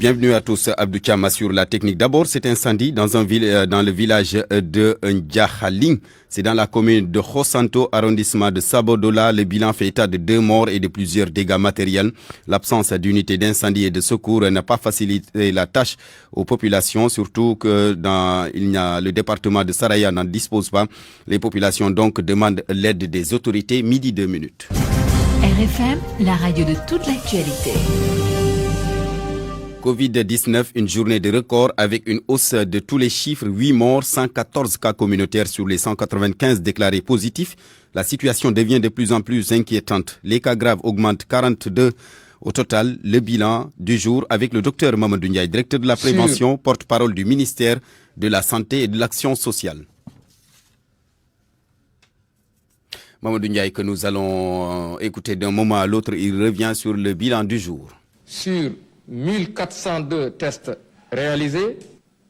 Bienvenue à tous. Abdou Thiam assure la technique. D'abord, cet incendie dans le village de Ndiakhaling. C'est dans la commune de Khossanto, arrondissement de Sabodola. Le bilan fait état de 2 morts et de plusieurs dégâts matériels. L'absence d'unités d'incendie et de secours n'a pas facilité la tâche aux populations, surtout que le département de Saraya n'en dispose pas. Les populations donc demandent l'aide des autorités. Midi 2 minutes. RFM, la radio de toute l'actualité. Covid-19, une journée de record avec une hausse de tous les chiffres, 8 morts, 114 cas communautaires sur les 195 déclarés positifs. La situation devient de plus en plus inquiétante. Les cas graves augmentent 42 au total. Le bilan du jour avec le docteur Mamadou Ndiaye, directeur de la prévention, porte-parole du ministère de la Santé et de l'Action sociale. Mamadou Ndiaye, que nous allons écouter d'un moment à l'autre, il revient sur le bilan du jour. Sur 1402 tests réalisés,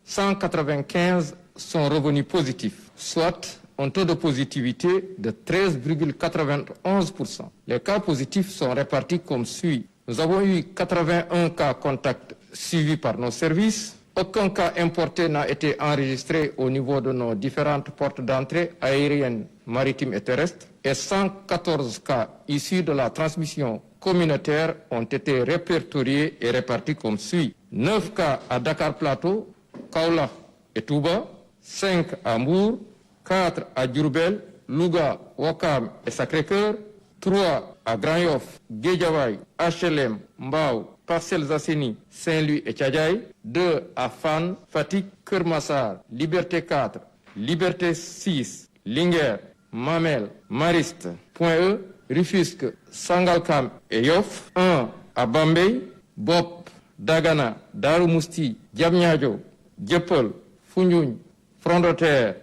195 sont revenus positifs, soit un taux de positivité de 13,91%. Les cas positifs sont répartis comme suit. Nous avons eu 81 cas contacts suivis par nos services. Aucun cas importé n'a été enregistré au niveau de nos différentes portes d'entrée aériennes, maritimes et terrestres. Et 114 cas issus de la transmission communautaires ont été répertoriés et répartis comme suit. 9 cas à Dakar Plateau, Kaolack et Touba, 5 à Mbour, 4 à Diourbel, Louga, Ouakam et Sacré-Cœur, 3 à Grand Yoff, Guédiawaye, HLM, Mbao, Parcelles Assainies, Saint-Louis et Thiadiaye, 2 à Fann, Fatick, Keur Massar, Liberté 4, Liberté 6, Linguère, Mamel, Mariste, Point-E, Rufisque, Sangalkam et Yoff, 1 à Bambey, Bop, Dagana, Darou Mousti, Diamniadio, Dieuppeul, Foundiougne, Front de Terre,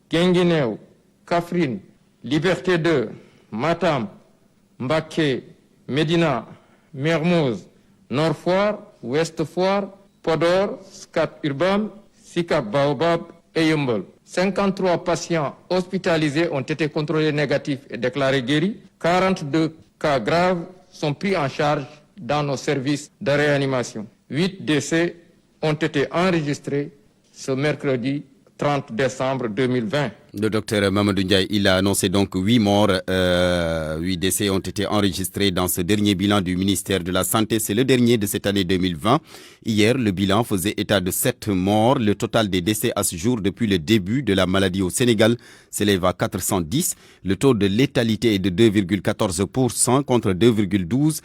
Guinguinéo, Kaffrine, Liberté 2, Matam, Mbacké, Médina, Mermoz, Nord Foire, Ouest Foire, Podor, Scat Urbam, Sicap Baobab et Yeumbeul. 53 patients hospitalisés ont été contrôlés négatifs et déclarés guéris. 42 cas graves sont pris en charge dans nos services de réanimation. 8 décès ont été enregistrés ce mercredi 30 décembre 2020. Le docteur Mamadou Ndiaye, il a annoncé donc 8 morts, 8 décès ont été enregistrés dans ce dernier bilan du ministère de la Santé. C'est le dernier de cette année 2020. Hier, le bilan faisait état de 7 morts. Le total des décès à ce jour depuis le début de la maladie au Sénégal s'élève à 410. Le taux de létalité est de 2,14% contre 2,12%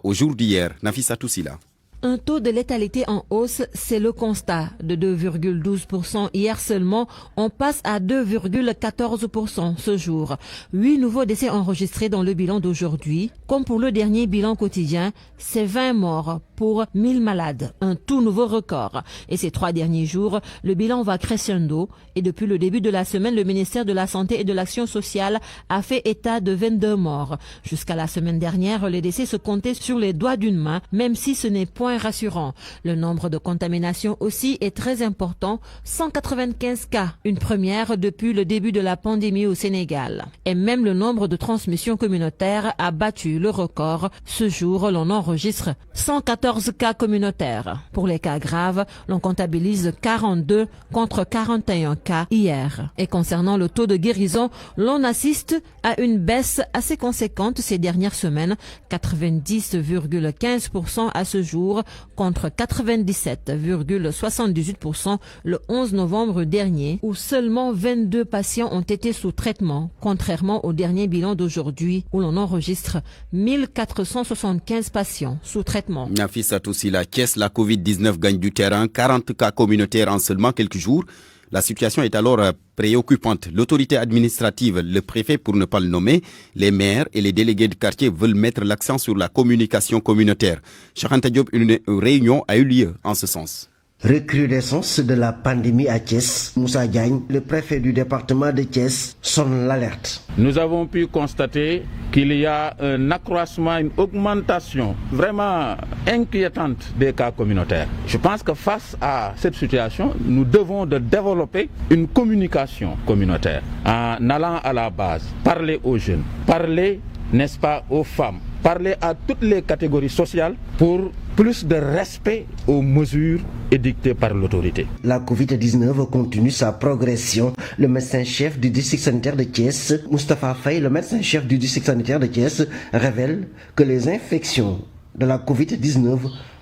au jour d'hier. Nafissa Toussila. Un taux de létalité en hausse, c'est le constat. De 2,12% hier seulement, on passe à 2,14% ce jour. 8 nouveaux décès enregistrés dans le bilan d'aujourd'hui. Comme pour le dernier bilan quotidien, c'est 20 morts pour 1000 malades. Un tout nouveau record. Et ces 3 derniers jours, le bilan va crescendo. Et depuis le début de la semaine, le ministère de la Santé et de l'Action sociale a fait état de 22 morts. Jusqu'à la semaine dernière, les décès se comptaient sur les doigts d'une main, même si ce n'est point rassurant. Le nombre de contaminations aussi est très important, 195 cas, une première depuis le début de la pandémie au Sénégal. Et même le nombre de transmissions communautaires a battu le record. Ce jour, l'on enregistre 114 cas communautaires. Pour les cas graves, l'on comptabilise 42 contre 41 cas hier. Et concernant le taux de guérison, l'on assiste à une baisse assez conséquente ces dernières semaines, 90,15% à ce jour, contre 97,78% le 11 novembre dernier, où seulement 22 patients ont été sous traitement, contrairement au dernier bilan d'aujourd'hui, où l'on enregistre 1475 patients sous traitement. Nafissa Toussila, Thiès, la Covid-19 gagne du terrain, 40 cas communautaires en seulement quelques jours. La situation est alors préoccupante. L'autorité administrative, le préfet pour ne pas le nommer, les maires et les délégués de quartier veulent mettre l'accent sur la communication communautaire. Cheikh Anta Diop, une réunion a eu lieu en ce sens. Recrudescence de la pandémie à Thiès. Moussa Diagne, le préfet du département de Thiès, sonne l'alerte. Nous avons pu constater qu'il y a un accroissement, une augmentation vraiment inquiétante des cas communautaires. Je pense que face à cette situation, nous devons de développer une communication communautaire en allant à la base, parler aux jeunes, parler, n'est-ce pas, aux femmes, parler à toutes les catégories sociales pour plus de respect aux mesures édictées par l'autorité. La Covid-19 continue sa progression. Le médecin-chef du district sanitaire de Thiès, Moustapha Faye, le médecin-chef du district sanitaire de Thiès, révèle que les infections de la Covid-19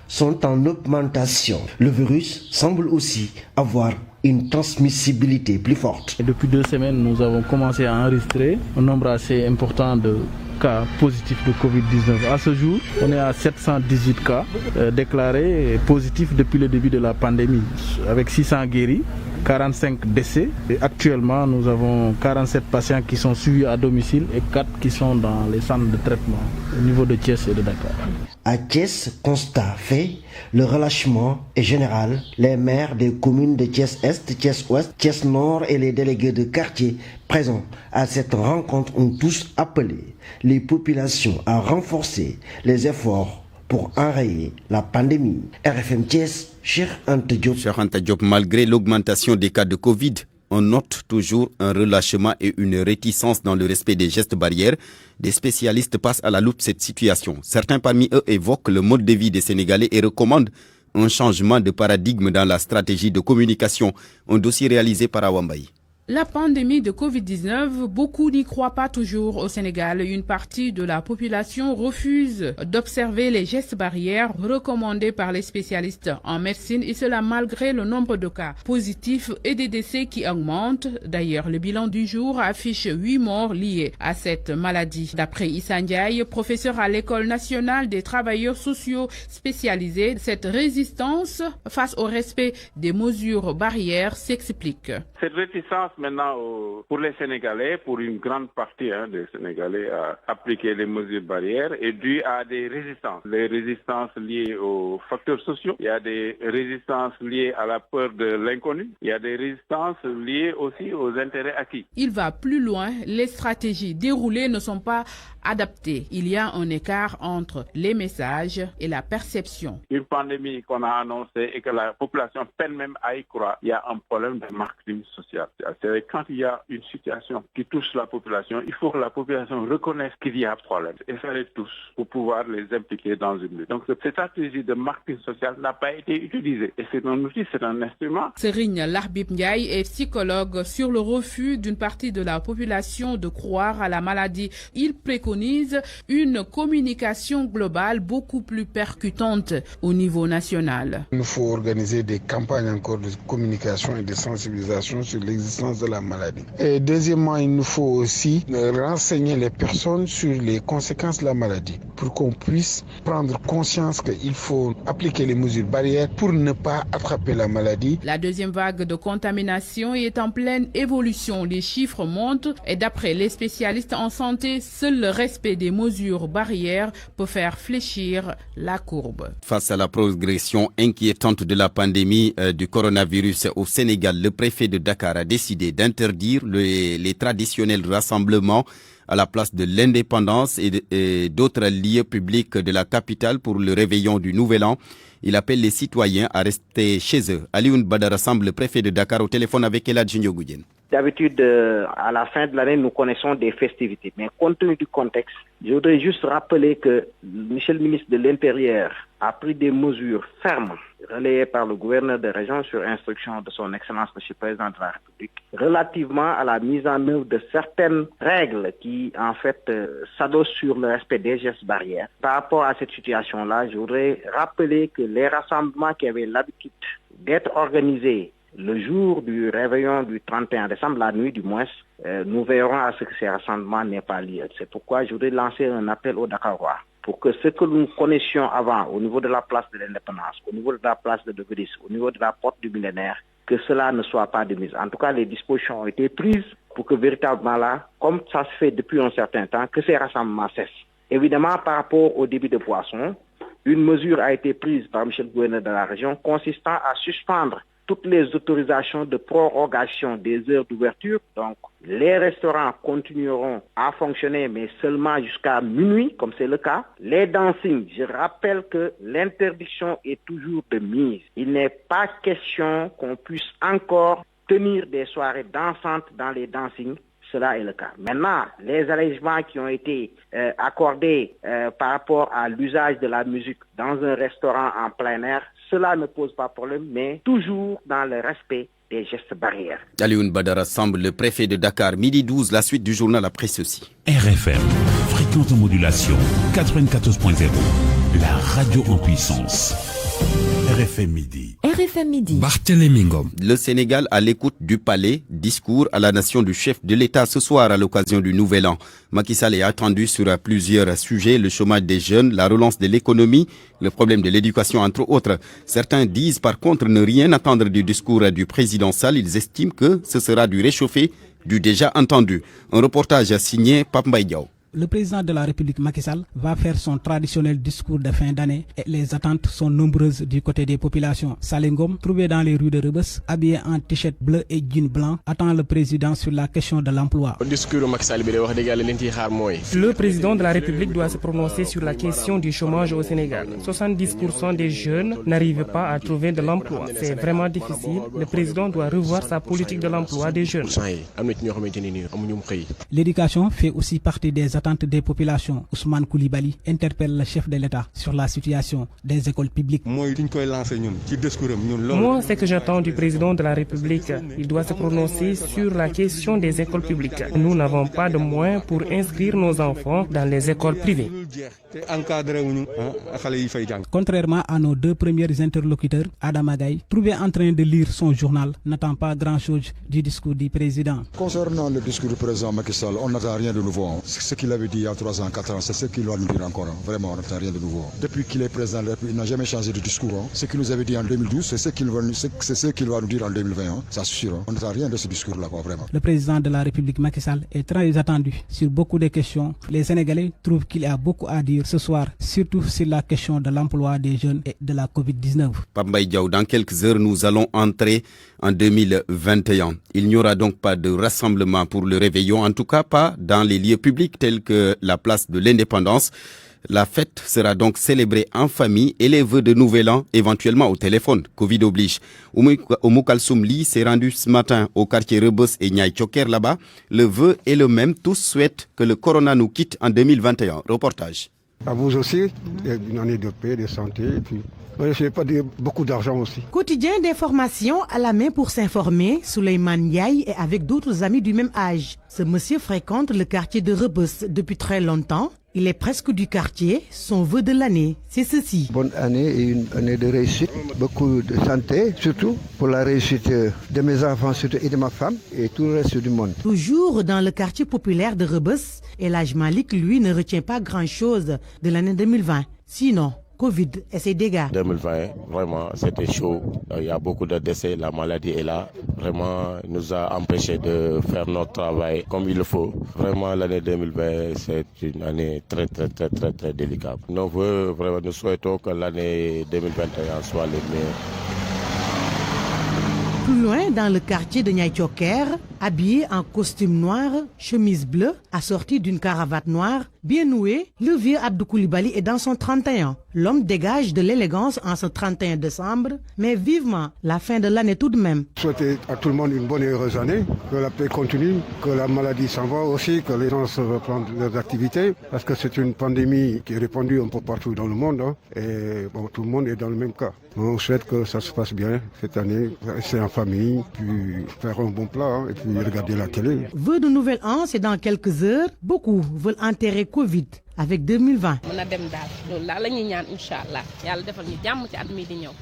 sont en augmentation. Le virus semble aussi avoir une transmissibilité plus forte. Et depuis 2 semaines, nous avons commencé à enregistrer un nombre assez important de cas positifs de Covid-19. À ce jour, on est à 718 cas déclarés positifs depuis le début de la pandémie, avec 600 guéris, 45 décès. Et actuellement, nous avons 47 patients qui sont suivis à domicile et 4 qui sont dans les centres de traitement au niveau de Thiès et de Dakar. À Thiès, constat fait, le relâchement est général. Les maires des communes de Thiès-Est, Thiès-Ouest, Thiès-Nord et les délégués de quartier présents à cette rencontre ont tous appelé les populations à renforcer les efforts pour enrayer la pandémie. RFM Thiès, Cheikh Anta Diop. Cheikh Anta Diop, malgré l'augmentation des cas de Covid, on note toujours un relâchement et une réticence dans le respect des gestes barrières. Des spécialistes passent à la loupe cette situation. Certains parmi eux évoquent le mode de vie des Sénégalais et recommandent un changement de paradigme dans la stratégie de communication. Un dossier réalisé par Awambaï. La pandémie de Covid-19, beaucoup n'y croient pas toujours au Sénégal. Une partie de la population refuse d'observer les gestes barrières recommandés par les spécialistes en médecine, et cela malgré le nombre de cas positifs et des décès qui augmentent. D'ailleurs, le bilan du jour affiche 8 morts liés à cette maladie. D'après Issa Ndiaye, professeur à l'École nationale des travailleurs sociaux spécialisés, cette résistance face au respect des mesures barrières s'explique. Cette réticence maintenant pour les Sénégalais, pour une grande partie des Sénégalais à appliquer les mesures barrières est due à des résistances. Les résistances liées aux facteurs sociaux, il y a des résistances liées à la peur de l'inconnu, il y a des résistances liées aussi aux intérêts acquis. Il va plus loin, les stratégies déroulées ne sont pas adaptées. Il y a un écart entre les messages et la perception. Une pandémie qu'on a annoncée et que la population peine même à y croire, il y a un problème de marketing social. Quand il y a une situation qui touche la population, il faut que la population reconnaisse qu'il y a un problème et faire les tous pour pouvoir les impliquer dans une lutte. Donc cette stratégie de marketing social n'a pas été utilisée et c'est un outil, c'est un instrument. Serigne Larbib Ndiaye est psychologue sur le refus d'une partie de la population de croire à la maladie. Il préconise une communication globale beaucoup plus percutante au niveau national. Il faut organiser des campagnes encore de communication et de sensibilisation sur l'existence de la maladie. Et deuxièmement, il nous faut aussi renseigner les personnes sur les conséquences de la maladie pour qu'on puisse prendre conscience qu'il faut appliquer les mesures barrières pour ne pas attraper la maladie. La deuxième vague de contamination est en pleine évolution. Les chiffres montent et d'après les spécialistes en santé, seul le respect des mesures barrières peut faire fléchir la courbe. Face à la progression inquiétante de la pandémie du coronavirus au Sénégal, le préfet de Dakar a décidé d'interdire les traditionnels rassemblements à la place de l'Indépendance et d'autres lieux publics de la capitale pour le réveillon du Nouvel An. Il appelle les citoyens à rester chez eux. Alioune Badara Samb, le préfet de Dakar, au téléphone avec Eladji Ndiogoudiène. D'habitude, à la fin de l'année, nous connaissons des festivités. Mais compte tenu du contexte, je voudrais juste rappeler que Monsieur le ministre de l'Intérieur a pris des mesures fermes relayées par le gouverneur de région sur instruction de son Excellence Monsieur le Président de la République relativement à la mise en œuvre de certaines règles qui, en fait, s'adossent sur le respect des gestes barrières. Par rapport à cette situation-là, je voudrais rappeler que les rassemblements qui avaient l'habitude d'être organisés le jour du réveillon du 31 décembre, la nuit du moins, nous veillerons à ce que ces rassemblements n'aient pas lieu. C'est pourquoi je voudrais lancer un appel aux Dakarois pour que ce que nous connaissions avant au niveau de la place de l'Indépendance, au niveau de la place de Gris, au niveau de la porte du Millénaire, que cela ne soit pas de mise. En tout cas, les dispositions ont été prises pour que véritablement là, comme ça se fait depuis un certain temps, que ces rassemblements cessent. Évidemment, par rapport au débit de boissons, une mesure a été prise par M. le gouverneur de la région consistant à suspendre toutes les autorisations de prorogation des heures d'ouverture. Donc, les restaurants continueront à fonctionner, mais seulement jusqu'à minuit, comme c'est le cas. Les dancing, je rappelle que l'interdiction est toujours de mise. Il n'est pas question qu'on puisse encore tenir des soirées dansantes dans les dancing. cela est le cas. Maintenant, les allégements qui ont été accordés par rapport à l'usage de la musique dans un restaurant en plein air, cela ne pose pas problème, mais toujours dans le respect des gestes barrières. Alioune Badara Samb, le préfet de Dakar, midi 12, la suite du journal après ceci. RFM, fréquence de modulation 94.0, la radio en puissance. RFM midi. RFM midi. Barthélémy Ngom. Le Sénégal à l'écoute du palais, discours à la nation du chef de l'État ce soir à l'occasion du Nouvel An. Macky Sall est attendu sur plusieurs sujets, le chômage des jeunes, la relance de l'économie, le problème de l'éducation entre autres. Certains disent par contre ne rien attendre du discours du président Sall. Ils estiment que ce sera du réchauffé, du déjà entendu. Un reportage signé Pape Mbaye Diaw. Le président de la République Macky Sall va faire son traditionnel discours de fin d'année et les attentes sont nombreuses du côté des populations. Saleh Ngom, trouvé dans les rues de Rebeuss, habillé en t-shirt bleu et jean blanc, attend le président sur la question de l'emploi. Le président de la République doit se prononcer sur la question du chômage au Sénégal. 70% des jeunes n'arrivent pas à trouver de l'emploi. C'est vraiment difficile. Le président doit revoir sa politique de l'emploi des jeunes. L'éducation fait aussi partie des attentes des populations. Ousmane Koulibaly interpelle le chef de l'État sur la situation des écoles publiques. Moi, ce que j'attends du président de la République, il doit se prononcer sur la question des écoles publiques. Nous n'avons pas de moyens pour inscrire nos enfants dans les écoles privées. Contrairement à nos deux premiers interlocuteurs, Adam Agaï, trouvé en train de lire son journal, n'attend pas grand-chose du discours du président. Concernant le discours du président Macky Sall, on n'attend rien de nouveau. C'est ce qu'il avait dit il y a 3 ans, 4 ans, c'est ce qu'il va nous dire encore. Vraiment, on n'attend rien de nouveau. Depuis qu'il est président de la République, il n'a jamais changé de discours. Ce qu'il nous avait dit en 2012, c'est ce qu'il va nous dire en 2020. Ça c'est sûr. On n'attend rien de ce discours-là, vraiment. Le président de la République Macky Sall est très attendu sur beaucoup de questions. Les Sénégalais trouvent qu'il y a beaucoup à dire ce soir, surtout sur la question de l'emploi des jeunes et de la Covid-19. Pape Mbaye Diaw, dans quelques heures, nous allons entrer en 2021. Il n'y aura donc pas de rassemblement pour le réveillon, en tout cas pas dans les lieux publics tels que la place de l'Indépendance. La fête sera donc célébrée en famille et les vœux de Nouvel An éventuellement au téléphone. Covid oblige. Oumou Kalsoum Li s'est rendu ce matin au quartier Rebeuss et Niayes Thioker là-bas. Le vœu est le même. Tous souhaitent que le corona nous quitte en 2021. Reportage. À vous aussi, une année de paix, de santé, et puis je n'ai pas beaucoup d'argent aussi. Quotidien d'information à la main pour s'informer, Souleymane Ndiaye est avec d'autres amis du même âge. Ce monsieur fréquente le quartier de Rebeuss depuis très longtemps. Il est presque du quartier. Son vœu de l'année, c'est ceci. Bonne année et une année de réussite. Beaucoup de santé, surtout pour la réussite de mes enfants surtout et de ma femme et tout le reste du monde. Toujours dans le quartier populaire de Rebeuss, El Hadj Malick, lui, ne retient pas grand-chose de l'année 2020. Sinon, Covid et ses dégâts. 2020, vraiment, c'était chaud. Il y a beaucoup de décès. La maladie est là. Vraiment, nous a empêchés de faire notre travail comme il le faut. Vraiment, l'année 2020, c'est une année très délicate. Nous souhaitons que l'année 2021 soit le meilleur. Plus loin, dans le quartier de Niayes Thioker, habillé en costume noir, chemise bleue, assorti d'une cravate noire, bien nouée, le vieux Abdou Koulibaly est dans son 31. L'homme dégage de l'élégance en ce 31 décembre, mais vivement la fin de l'année tout de même. Souhaiter à tout le monde une bonne et heureuse année, que la paix continue, que la maladie s'en va aussi, que les gens se reprennent leurs activités, parce que c'est une pandémie qui est répandue un peu partout dans le monde, et bon, tout le monde est dans le même cas. On souhaite que ça se passe bien cette année, rester en famille, puis faire un bon plat, et puis regarder la télé. Vœu de Nouvel An, c'est dans quelques heures. Beaucoup veulent enterrer Covid avec 2020.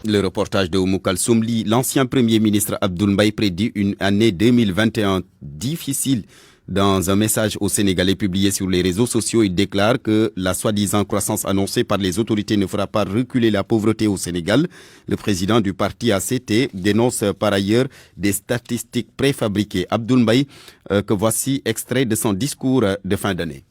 Le reportage de Oumou Kalsoum Li, l'ancien premier ministre Abdoul Mbaye prédit une année 2021 difficile. Dans un message aux Sénégalais publié sur les réseaux sociaux, il déclare que la soi-disant croissance annoncée par les autorités ne fera pas reculer la pauvreté au Sénégal. Le président du parti ACT dénonce par ailleurs des statistiques préfabriquées. Abdoul Mbaye, que voici extrait de son discours de fin d'année.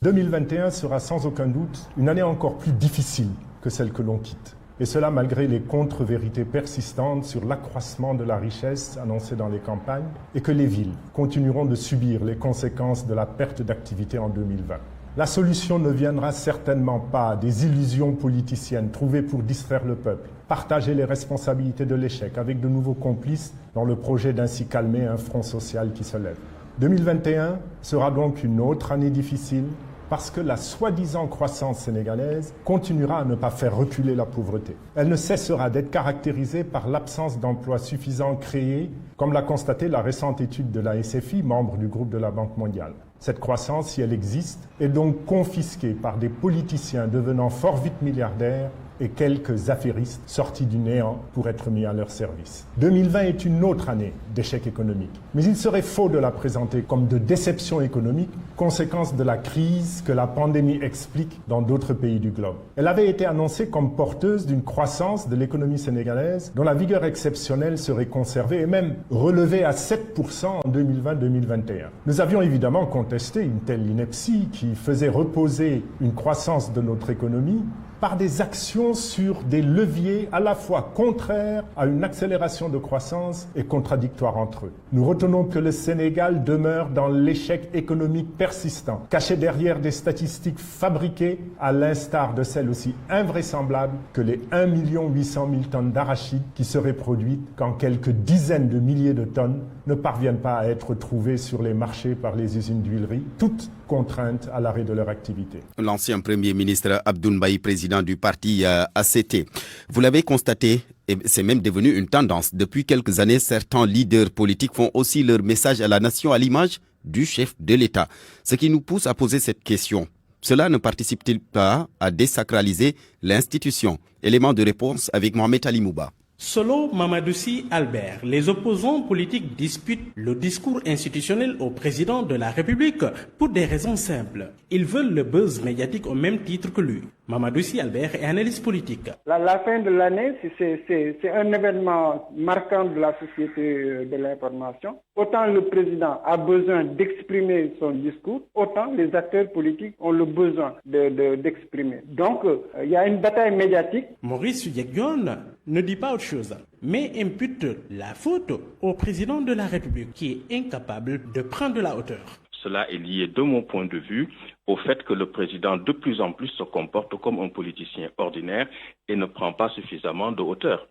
2021 sera sans aucun doute une année encore plus difficile que celle que l'on quitte. Et cela malgré les contre-vérités persistantes sur l'accroissement de la richesse annoncée dans les campagnes et que les villes continueront de subir les conséquences de la perte d'activité en 2020. La solution ne viendra certainement pas des illusions politiciennes trouvées pour distraire le peuple, partager les responsabilités de l'échec avec de nouveaux complices dans le projet d'ainsi calmer un front social qui se lève. 2021 sera donc une autre année difficile parce que la soi-disant croissance sénégalaise continuera à ne pas faire reculer la pauvreté. Elle ne cessera d'être caractérisée par l'absence d'emplois suffisants créés, comme l'a constaté la récente étude de la SFI, membre du groupe de la Banque mondiale. Cette croissance, si elle existe, est donc confisquée par des politiciens devenant fort vite milliardaires et quelques affairistes sortis du néant pour être mis à leur service. 2020 est une autre année d'échec économique, mais il serait faux de la présenter comme de déception économique, conséquence de la crise que la pandémie explique dans d'autres pays du globe. Elle avait été annoncée comme porteuse d'une croissance de l'économie sénégalaise dont la vigueur exceptionnelle serait conservée et même relevée à 7% en 2020-2021. Nous avions évidemment contesté une telle ineptie qui faisait reposer une croissance de notre économie par des actions sur des leviers à la fois contraires à une accélération de croissance et contradictoires entre eux. Nous retenons que le Sénégal demeure dans l'échec économique persistant, caché derrière des statistiques fabriquées à l'instar de celles aussi invraisemblables que les 1 800 000 tonnes d'arachides qui seraient produites quand quelques dizaines de milliers de tonnes ne parviennent pas à être trouvées sur les marchés par les usines d'huileries, toutes contraintes à l'arrêt de leur activité. L'ancien Premier ministre Abdoul Mbaye, président du parti ACT. Vous l'avez constaté, et c'est même devenu une tendance. Depuis quelques années, certains leaders politiques font aussi leur message à la nation à l'image du chef de l'État. Ce qui nous pousse à poser cette question. Cela ne participe-t-il pas à désacraliser l'institution? Élément de réponse avec Mohamed Ali Mouba. Selon Mamadou-Sy Albert, les opposants politiques disputent le discours institutionnel au président de la République pour des raisons simples. Ils veulent le buzz médiatique au même titre que lui. Mamadou-Sy Albert est analyste politique. La fin de l'année, c'est un événement marquant de la société de l'information. Autant le président a besoin d'exprimer son discours, autant les acteurs politiques ont le besoin d'exprimer. Donc, il y a une bataille médiatique. Maurice Yegyon ne dit pas autre chose, mais impute la faute au président de la République qui est incapable de prendre la hauteur. Cela est lié, de mon point de vue, au fait que le président de plus en plus se comporte comme un politicien ordinaire et ne prend pas suffisamment de hauteur.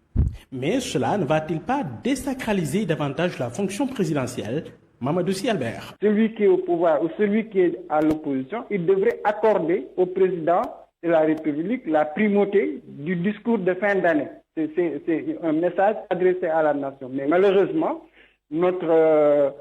Mais cela ne va-t-il pas désacraliser davantage la fonction présidentielle? Mamadou-Sy Albert. Celui qui est au pouvoir ou celui qui est à l'opposition, il devrait accorder au président de la République la primauté du discours de fin d'année. C'est un message adressé à la nation. Mais malheureusement, notre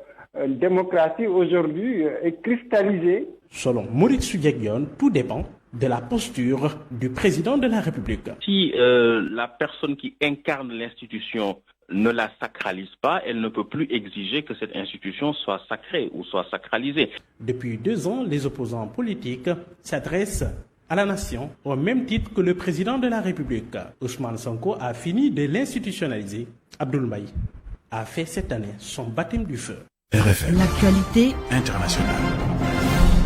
démocratie aujourd'hui est cristallisée. Selon Maurice Yegyon, tout dépend de la posture du président de la République. Si la personne qui incarne l'institution ne la sacralise pas, elle ne peut plus exiger que cette institution soit sacrée ou soit sacralisée. Depuis 2 ans, les opposants politiques s'adressent à la nation au même titre que le président de la République. Ousmane Sonko a fini de l'institutionnaliser. Abdoul Mbaye a fait cette année son baptême du feu. RFM. L'actualité internationale.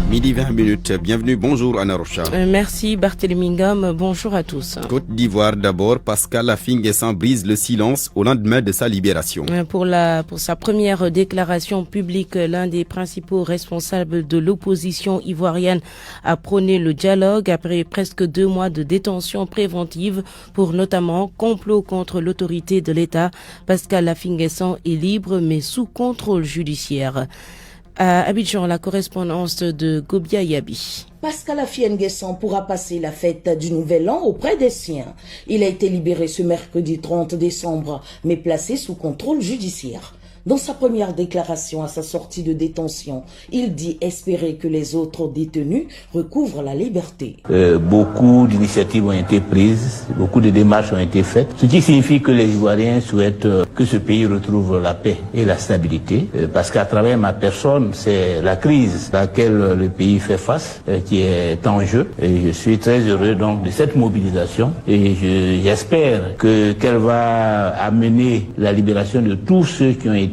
Midi 20 minutes. Bienvenue. Bonjour Anna Rocha. Merci Barthélémy Ngom. Bonjour à tous. Côte d'Ivoire d'abord. Pascal Affi-N'Guessan brise le silence au lendemain de sa libération. Pour sa première déclaration publique, l'un des principaux responsables de l'opposition ivoirienne a prôné le dialogue après presque 2 mois de détention préventive pour notamment complot contre l'autorité de l'État. Pascal Affi-N'Guessan est libre mais sous contrôle judiciaire. À Abidjan, la correspondance de Gobia Yabi. Pascal Affi-N'Guessan pourra passer la fête du Nouvel An auprès des siens. Il a été libéré ce mercredi 30 décembre, mais placé sous contrôle judiciaire. Dans sa première déclaration à sa sortie de détention, il dit espérer que les autres détenus recouvrent la liberté. Beaucoup d'initiatives ont été prises, beaucoup de démarches ont été faites, ce qui signifie que les Ivoiriens souhaitent que ce pays retrouve la paix et la stabilité, parce qu'à travers ma personne, c'est la crise à laquelle le pays fait face qui est en jeu. Et je suis très heureux donc de cette mobilisation et j'espère qu'elle va amener la libération de tous ceux qui ont été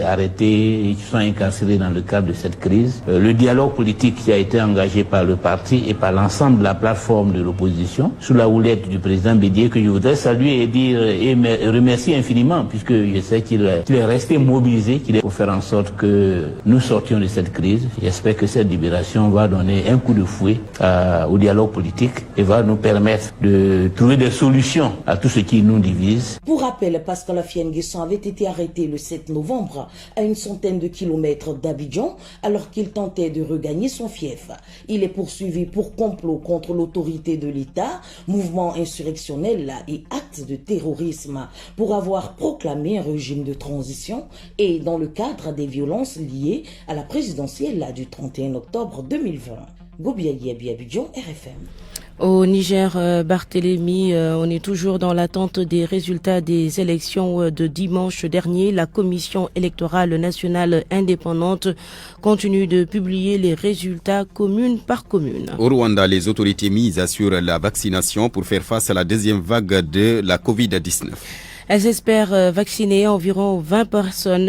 arrêtés et qui sont incarcérés dans le cadre de cette crise. Le dialogue politique qui a été engagé par le parti et par l'ensemble de la plateforme de l'opposition, sous la houlette du président Bédié, que je voudrais saluer et dire et remercier infiniment, puisque je sais qu'il est resté mobilisé, qu'il est pour faire en sorte que nous sortions de cette crise. J'espère que cette libération va donner un coup de fouet au dialogue politique et va nous permettre de trouver des solutions à tout ce qui nous divise. Pour rappel, Pascal Affi-N'Guessan avait été arrêté le 7 novembre novembre à une centaine de kilomètres d'Abidjan alors qu'il tentait de regagner son fief. Il est poursuivi pour complot contre l'autorité de l'État, mouvement insurrectionnel et acte de terrorisme pour avoir proclamé un régime de transition et dans le cadre des violences liées à la présidentielle du 31 octobre 2020. Gobiayi Abidjan, RFM. Au Niger, Barthélémy, on est toujours dans l'attente des résultats des élections de dimanche dernier. La Commission électorale nationale indépendante continue de publier les résultats commune par commune. Au Rwanda, les autorités mises assurent la vaccination pour faire face à la deuxième vague de la Covid-19. Elles espèrent vacciner environ 20%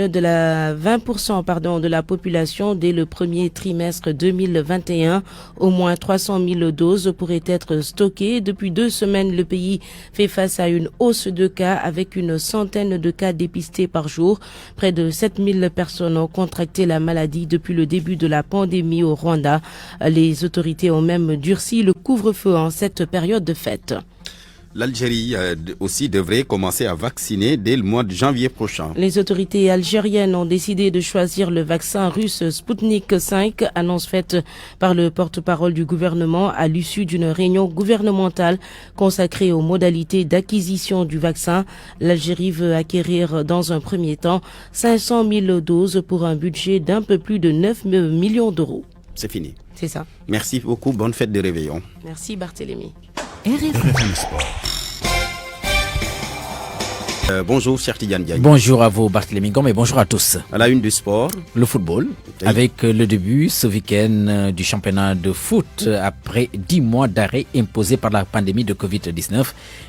de la population dès le premier trimestre 2021. Au moins 300 000 doses pourraient être stockées. Depuis 2 semaines, le pays fait face à une hausse de cas avec une centaine de cas dépistés par jour. Près de 7 000 personnes ont contracté la maladie depuis le début de la pandémie au Rwanda. Les autorités ont même durci le couvre-feu en cette période de fête. L'Algérie aussi devrait commencer à vacciner dès le mois de janvier prochain. Les autorités algériennes ont décidé de choisir le vaccin russe Sputnik 5, annonce faite par le porte-parole du gouvernement à l'issue d'une réunion gouvernementale consacrée aux modalités d'acquisition du vaccin. L'Algérie veut acquérir dans un premier temps 500 000 doses pour un budget d'un peu plus de 9 millions d'euros. C'est fini. C'est ça. Merci beaucoup. Bonne fête de réveillon. Merci Barthélémy. RFM Sport. Bonjour, cher Tidiane Diagne. Bonjour à vous, Barthélémy Ngom, et bonjour à tous. À la une du sport. Le football, avec le début ce week-end du championnat de foot après 10 mois d'arrêt imposé par la pandémie de Covid-19.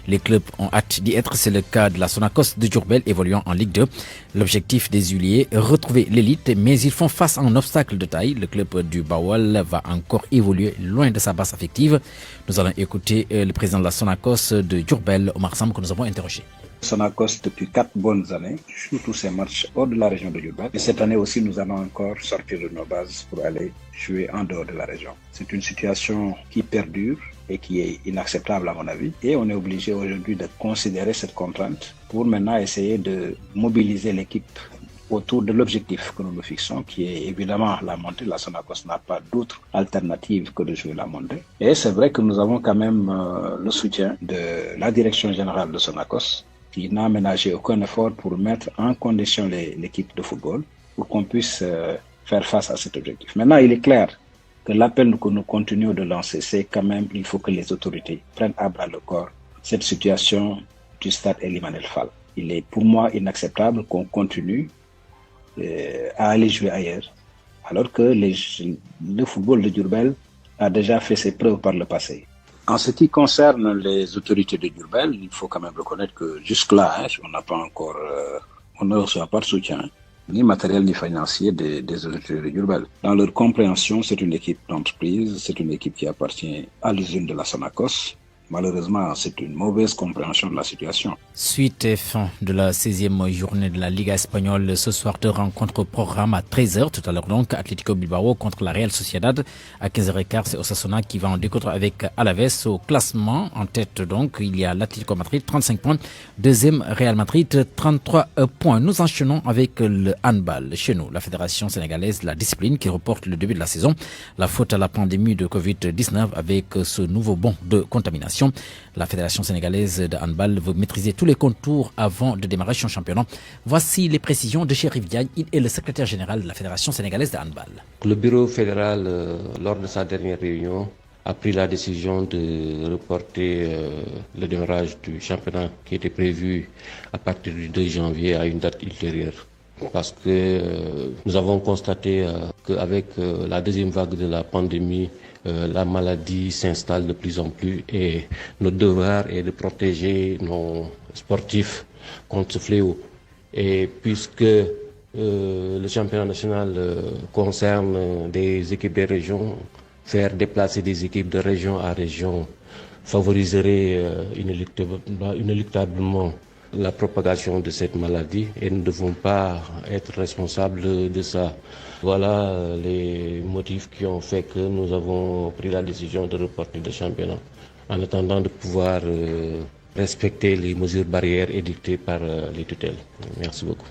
Les clubs ont hâte d'y être. C'est le cas de la Sonacos de Diourbel évoluant en Ligue 2. L'objectif des Huiliers, retrouver l'élite, mais ils font face à un obstacle de taille. Le club du Bawal va encore évoluer loin de sa base affective. Nous allons écouter le président de la Sonacos de Diourbel, Omar Sam, que nous avons interrogé. Sonacos, depuis 4 bonnes années, joue tous ses matchs hors de la région de Diourbel. Et cette année aussi, nous allons encore sortir de nos bases pour aller jouer en dehors de la région. C'est une situation qui perdure et qui est inacceptable à mon avis. Et on est obligé aujourd'hui de considérer cette contrainte pour maintenant essayer de mobiliser l'équipe autour de l'objectif que nous nous fixons, qui est évidemment la montée. La Sonacos n'a pas d'autre alternative que de jouer la montée. Et c'est vrai que nous avons quand même le soutien de la direction générale de Sonacos, qui n'a ménagé aucun effort pour mettre en condition l'équipe de football pour qu'on puisse faire face à cet objectif. Maintenant, il est clair que l'appel que nous continuons de lancer, c'est quand même il faut que les autorités prennent à bras le corps cette situation du stade Elimanel Fall. Il est pour moi inacceptable qu'on continue à aller jouer ailleurs, alors que le football de Diourbel a déjà fait ses preuves par le passé. En ce qui concerne les autorités de Diourbel, il faut quand même reconnaître que jusque-là, on n'a pas encore, on ne reçoit pas de soutien, ni matériel ni financier des autorités de Diourbel. Dans leur compréhension, c'est une équipe d'entreprise, c'est une équipe qui appartient à l'usine de la Sonacos. Malheureusement, c'est une mauvaise compréhension de la situation. Suite et fin de la 16e journée de la Liga espagnole. Ce soir, 2 rencontres au programme à 13h. Tout à l'heure donc, Atlético Bilbao contre la Real Sociedad. À 15h15, c'est Osasuna qui va en découdre avec Alaves. Au classement, en tête donc, il y a l'Atlético Madrid, 35 points. Deuxième, Real Madrid, 33 points. Nous enchaînons avec le handball. Chez nous, la Fédération sénégalaise, la discipline qui reporte le début de la saison. La faute à la pandémie de Covid-19 avec ce nouveau bond de contamination. La Fédération sénégalaise de handball veut maîtriser tous les contours avant de démarrer son championnat. Voici les précisions de Chérif Diagne. Il est le secrétaire général de la Fédération sénégalaise de handball. Le bureau fédéral, lors de sa dernière réunion, a pris la décision de reporter le démarrage du championnat qui était prévu à partir du 2 janvier à une date ultérieure. Parce que nous avons constaté qu'avec la deuxième vague de la pandémie, la maladie s'installe de plus en plus et notre devoir est de protéger nos sportifs contre ce fléau. Et puisque le championnat national concerne des équipes des régions, faire déplacer des équipes de région à région favoriserait inéluctablement la propagation de cette maladie et nous ne devons pas être responsables de ça. Voilà les motifs qui ont fait que nous avons pris la décision de reporter le championnat en attendant de pouvoir respecter les mesures barrières édictées par les tutelles. Merci beaucoup.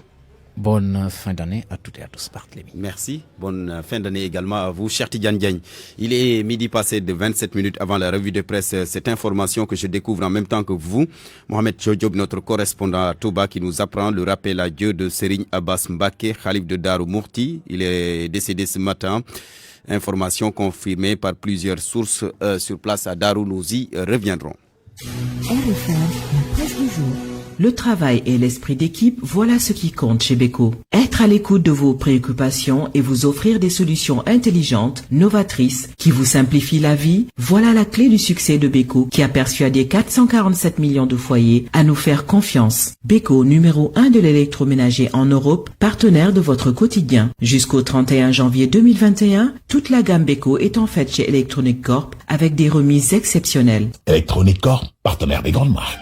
Bonne fin d'année à toutes et à tous, Barthélémy. Merci. Bonne fin d'année également à vous, cher Tidjane Diagne. Il est midi passé de 27 minutes avant la revue de presse. Cette information que je découvre en même temps que vous, Mohamed Djodjob, notre correspondant à Touba, qui nous apprend le rappel à Dieu de Serigne Abbas Mbacké, Khalif de Darou Mourti. Il est décédé ce matin. Information confirmée par plusieurs sources sur place à Darou. Nous y reviendrons. RFM, la presse du jour. Le travail et l'esprit d'équipe, voilà ce qui compte chez Beko. Être à l'écoute de vos préoccupations et vous offrir des solutions intelligentes, novatrices, qui vous simplifient la vie, voilà la clé du succès de Beko, qui a persuadé 447 millions de foyers à nous faire confiance. Beko, numéro 1 de l'électroménager en Europe, partenaire de votre quotidien. Jusqu'au 31 janvier 2021, toute la gamme Beko est en fait chez Electronic Corp avec des remises exceptionnelles. Electronic Corp, partenaire des grandes marques.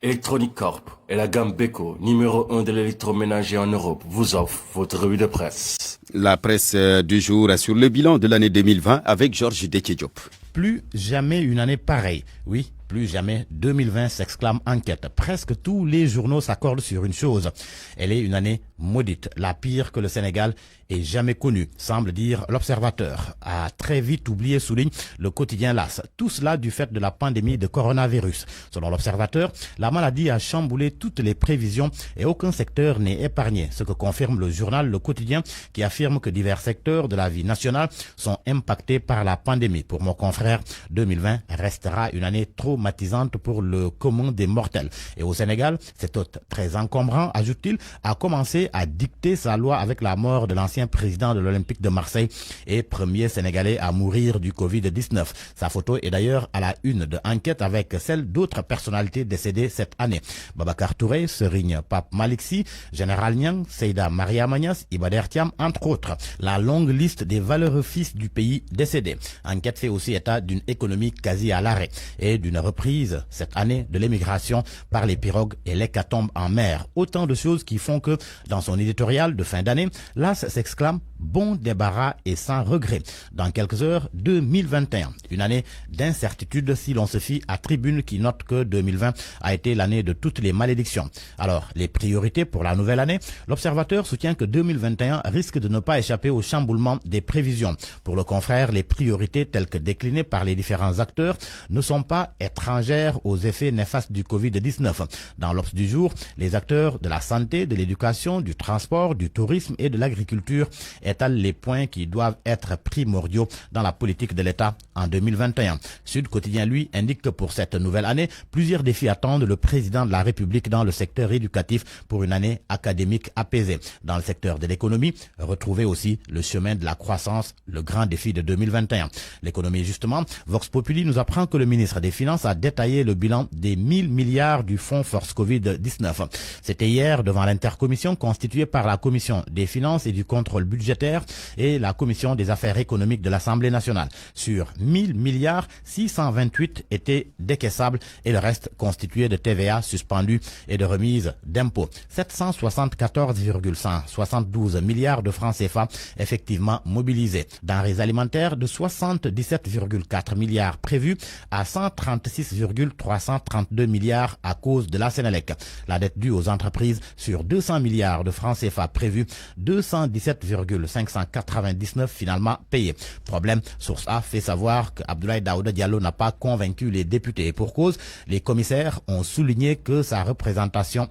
Electronic Corp et la gamme Beko, numéro 1 de l'électroménager en Europe, vous offre votre revue de presse. La presse du jour sur le bilan de l'année 2020 avec Georges Détié-Diop. Plus jamais une année pareille. Oui, plus jamais 2020, s'exclame Enquête. Presque tous les journaux s'accordent sur une chose. Elle est une année maudite, la pire que le Sénégal ait jamais connue, semble dire l'Observateur. A très vite oublié, souligne le quotidien LAS. Tout cela du fait de la pandémie de coronavirus. Selon l'Observateur, la maladie a chamboulé toutes les prévisions et aucun secteur n'est épargné. Ce que confirme le journal Le Quotidien qui affirme que divers secteurs de la vie nationale sont impactés par la pandémie. Pour mon confrère, 2020 restera une année traumatisante pour le commun des mortels. Et au Sénégal, cet hôte très encombrant, ajoute-t-il, a commencé à dicter sa loi avec la mort de l'ancien président de l'Olympique de Marseille et premier Sénégalais à mourir du Covid-19. Sa photo est d'ailleurs à la une de Enquête avec celle d'autres personnalités décédées cette année. Babacar Touré, Serigne Pape Malick Sy, Général Niang, Seyda Maria Magnas, Iba Der Thiam, entre autres. La longue liste des valeureux fils du pays décédés. Enquête fait aussi état d'une économie quasi à l'arrêt et d'une reprise cette année de l'émigration par les pirogues et l'hécatombe en mer. Autant de choses qui font que, dans son éditorial de fin d'année, l'AS s'exclame « Bon débarras et sans regret ». Dans quelques heures, 2021, une année d'incertitude si l'on se fie à Tribune qui note que 2020 a été l'année de toutes les malédictions. Alors, les priorités pour la nouvelle année, l'Observateur soutient que 2021 risque de ne pas échapper au chamboulement des prévisions. Pour le confrère, les priorités telles que déclinées par les différents acteurs ne sont pas étrangères aux effets néfastes du Covid-19. Dans l'Obs du jour, les acteurs de la santé, de l'éducation, du transport, du tourisme et de l'agriculture étalent les points qui doivent être primordiaux dans la politique de l'État en 2021. Sud Quotidien, lui, indique que pour cette nouvelle année, plusieurs défis attendent le président de la République dans le secteur éducatif pour une année académique apaisée. Dans le secteur de l'économie, retrouver aussi le chemin de la croissance, le grand défi de 2021. L'économie, justement, Vox Populi nous apprend que le ministre des Finances a détaillé le bilan des 1000 milliards du fonds Force Covid-19. C'était hier devant l'intercommission constituée par la Commission des Finances et du Contrôle budgétaire et la Commission des Affaires économiques de l'Assemblée nationale. Sur 1000 milliards, 628 étaient décaissables et le reste constitué de TVA suspendue et de remise d'impôts. 774,172 milliards de francs CFA effectivement mobilisés. Denrées alimentaires de 77,4 milliards prévus à 136,332 milliards à cause de la Sénélec. La dette due aux entreprises sur 200 milliards de francs CFA prévus, 217,599 finalement payés. Problème, Source A fait savoir que Abdoulaye Daouda Diallo n'a pas convaincu les députés. Et pour cause, les commissaires ont souligné que sa représentation,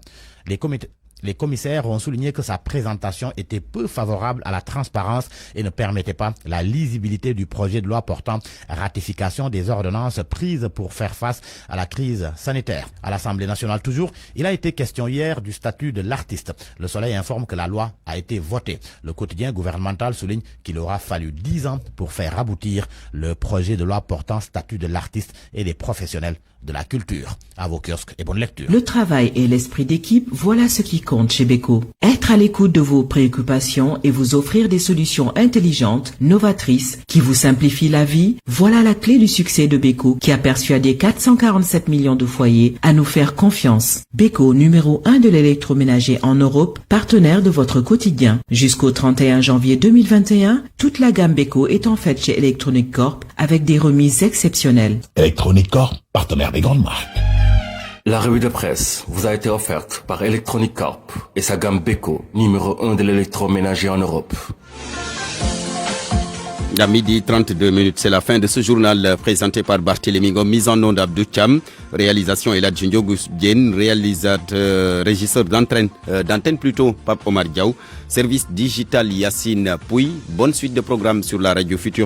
les commissaires ont souligné que sa présentation était peu favorable à la transparence et ne permettait pas la lisibilité du projet de loi portant ratification des ordonnances prises pour faire face à la crise sanitaire. À l'Assemblée nationale toujours, il a été question hier du statut de l'artiste. Le Soleil informe que la loi a été votée. Le quotidien gouvernemental souligne qu'il aura fallu 10 ans pour faire aboutir le projet de loi portant statut de l'artiste et des professionnels de la culture. À vos kiosques et bonne lecture. Le travail et l'esprit d'équipe, voilà ce qui compte chez Beko. Être à l'écoute de vos préoccupations et vous offrir des solutions intelligentes, novatrices, qui vous simplifient la vie, voilà la clé du succès de Beko, qui a persuadé 447 millions de foyers à nous faire confiance. Beko, numéro 1 de l'électroménager en Europe, partenaire de votre quotidien. Jusqu'au 31 janvier 2021, toute la gamme Beko est en fait chez Electronic Corp avec des remises exceptionnelles. Electronic Corp, partenaire des grandes marques. La revue de presse vous a été offerte par Electronic Corp et sa gamme Beko, numéro 1 de l'électroménager en Europe. À midi 32 minutes, c'est la fin de ce journal présenté par Barthélémy Ngom, mise en onde Abdou Thiam, réalisation Eladji Ndiogou Diène, régisseur d'antenne plutôt, Pape Omar Diaw, service digital Yacine Pouy. Bonne suite de programmes sur la radio Futur.